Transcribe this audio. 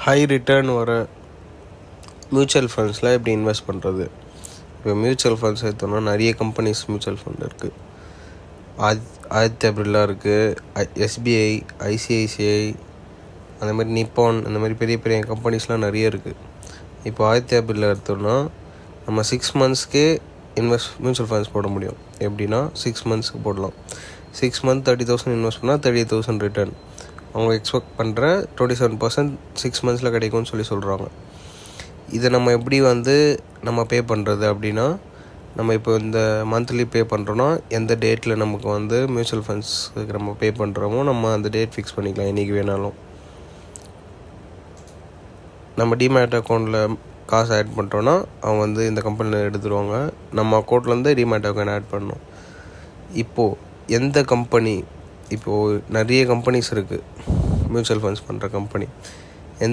High return வர mutual ஃபண்ட்ஸில் எப்படி invest பண்ணுறது. இப்போ மியூச்சுவல் ஃபண்ட்ஸ் எடுத்தோம்னா நிறைய கம்பெனிஸ் மியூச்சுவல் ஃபண்ட் இருக்குது. ஆதித்யா பிர்லா இருக்குது, எஸ்பிஐ, ஐசிஐசிஐ, அந்த மாதிரி நிப்பான், அந்த மாதிரி பெரிய பெரிய கம்பெனிஸ்லாம் நிறைய இருக்குது. இப்போ ஆதித்யா பிர்லா எடுத்தோம்னா நம்ம 6 monthsக்கே மியூச்சுவல் ஃபண்ட்ஸ் போட முடியும். எப்படின்னா 6 monthsக்கு போடலாம். 6 month 30,000 இன்வெஸ்ட் பண்ணால் 30,000 ரிட்டர்ன். அவங்க எக்ஸ்பெக்ட் பண்ணுற 27% 6 monthsல கிடைக்கும்னு சொல்கிறாங்க. இதை நம்ம எப்படி நம்ம பே பண்ணுறது அப்படின்னா, நம்ம இப்போ இந்த மந்த்லி பே பண்ணுறோன்னா எந்த டேட்டில் நமக்கு மியூச்சுவல் ஃபண்ட்ஸுக்கு நம்ம பே பண்ணுறோமோ நம்ம அந்த டேட் ஃபிக்ஸ் பண்ணிக்கலாம். என்றைக்கு வேணாலும் நம்ம டிமேட் அக்கௌண்ட்டில் காசு ஆட் பண்ணுறோன்னா அவங்க இந்த கம்பெனியில் எடுத்துருவாங்க. நம்ம அக்கௌண்ட்லேருந்து டிமேட் அக்கௌண்ட் ஆட் பண்ணணும். இப்போது எந்த கம்பெனி, இப்போது நிறைய கம்பெனிஸ் இருக்குது மியூச்சுவல் ஃபண்ட்ஸ் பண்ணுற கம்பெனி.